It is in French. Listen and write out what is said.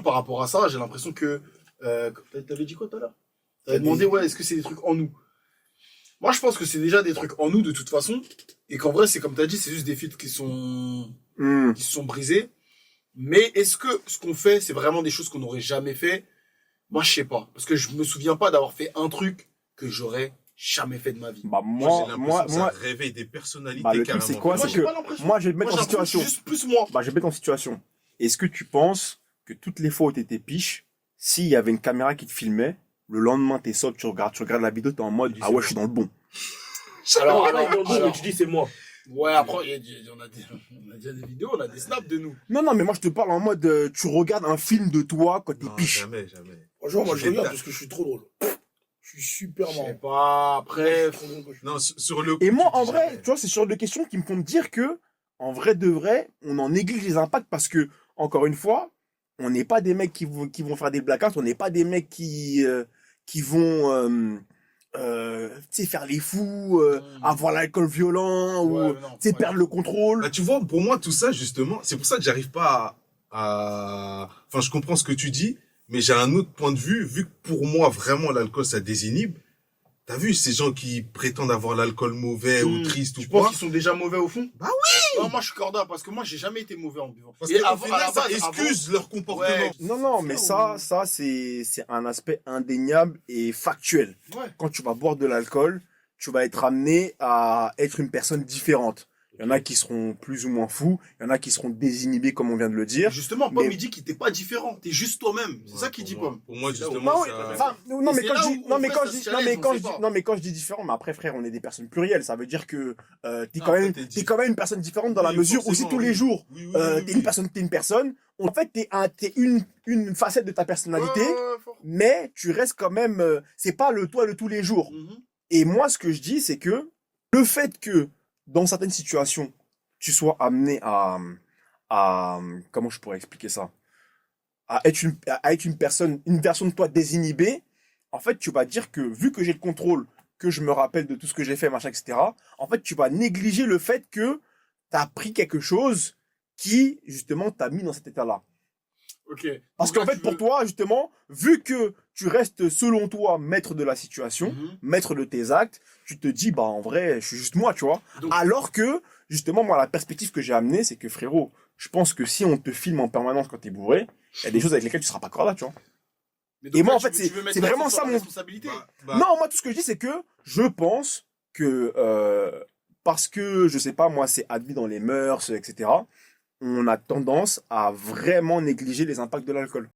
par rapport à ça, j'ai l'impression que. T'avais dit quoi tout à l'heure? T'avais T'as demandé, dit- ouais, est-ce que c'est des trucs en nous? Moi, je pense que c'est déjà des trucs en nous de toute façon. Et qu'en vrai, c'est comme t'as dit, c'est juste des filtres qui se sont brisés. Mais est-ce que ce qu'on fait, c'est vraiment des choses qu'on n'aurait jamais fait? Moi, je sais pas. Parce que je me souviens pas d'avoir fait un truc que j'aurais jamais fait de ma vie. Bah, Moi, j'ai l'impression que ça moi, réveille des bah, personnalités le truc, c'est carrément. quoi? Moi, C'est j'ai que, pas l'impression. moi, je vais te Moi, mettre j'ai en l'impression que situation. c'est juste plus moi. Bah, je vais te mettre en situation. Est-ce que tu penses que toutes les fois où t'étais piche, s'il y avait une caméra qui te filmait, le lendemain, t'es sobre, tu regardes la vidéo, t'es en mode, dis, ah c'est ouais, bon. je suis dans le bon. Mais tu dis c'est moi. Ouais, après, on a déjà des vidéos, on a des snaps de nous. Non, mais moi, je te parle en mode, tu regardes un film de toi quand t'es Non, piche. jamais, jamais. Franchement, moi je J'ai regarde ta- parce que je suis trop drôle. Je suis super Je sais marrant. pas, après. Je suis trop drôle quand je suis- Non, sur le coup, Et moi, tu en dis vrai, jamais. tu vois, c'est ce genre de questions qui me font me dire que, en vrai de vrai, on en néglige les impacts parce que, encore une fois, on n'est pas des mecs qui vont faire des blackouts, on n'est pas des mecs qui vont, tu sais, faire les fous, avoir l'alcool violent, Ouais, ou, mais non, tu sais, pas perdre du le tout. contrôle. Bah, tu vois, pour moi, tout ça, justement, c'est pour ça que j'arrive pas Enfin, je comprends ce que tu dis, mais j'ai un autre point de vue, vu que pour moi, vraiment, l'alcool, ça désinhibe. T'as vu ces gens qui prétendent avoir l'alcool mauvais ou triste ou Tu penses quoi? qu'ils sont déjà mauvais au fond? Bah oui! Non, moi je suis corda parce que moi j'ai jamais été mauvais en buvant. Parce Et qu'au avant, final, à la ça base, excuse leur comportement. Ouais. Non, mais ça, c'est un aspect indéniable et factuel. Ouais. Quand tu vas boire de l'alcool, tu vas être amené à être une personne différente. Il y en a qui seront plus ou moins fous, il y en a qui seront désinhibés, comme on vient de le Et dire. justement, Pomme Mais- il dit qu'il t'es pas différent, t'es juste toi-même. C'est Ouais, ça qu'il pour dit, moi- Pomme. Pour moi, C'est là où- justement, Non, oui, ça... enfin, non, Et mais c'est quand là je dis, où, non, en mais fait, quand ça je se dis, challenge, on sait pas. non, mais quand je dis différent, mais après, frère, on est des personnes plurielles. Ça veut dire que, t'es Ah, quand même, peut-être t'es quand même une personne différente dans la Oui, mesure où si forcément, tous les oui. jours, Oui, oui, t'es une personne, en fait, t'es une facette de ta personnalité, Fort. mais tu restes quand même, c'est pas le toi de tous les jours. Mhm. Et moi, ce que je dis, c'est que le fait que, dans certaines situations, tu sois amené comment je pourrais expliquer ça? À être une personne, une version de toi désinhibée, en fait, tu vas dire que, vu que j'ai le contrôle, que je me rappelle de tout ce que j'ai fait, machin, etc., en fait, tu vas négliger le fait que tu as pris quelque chose qui, justement, t'a mis dans cet état-là. Ok. Parce Donc qu'en là, fait, pour toi, justement, vu que tu restes, selon toi, maître de la situation, Mhm. maître de tes actes, tu te dis, bah, en vrai, je suis juste moi, tu vois. Donc- Alors que, justement, moi, la perspective que j'ai amenée, c'est que, frérot, je pense que si on te filme en permanence quand t'es bourré, il y a des choses avec lesquelles tu seras pas corda, tu vois. Mais Et moi, en là, fait, tu veux mettre c'est l'accent vraiment sur ça, la mon- responsabilité. Non, moi, tout ce que je dis, c'est que je pense que, parce que, je sais pas, moi, c'est admis dans les mœurs, etc., on a tendance à vraiment négliger les impacts de l'alcool.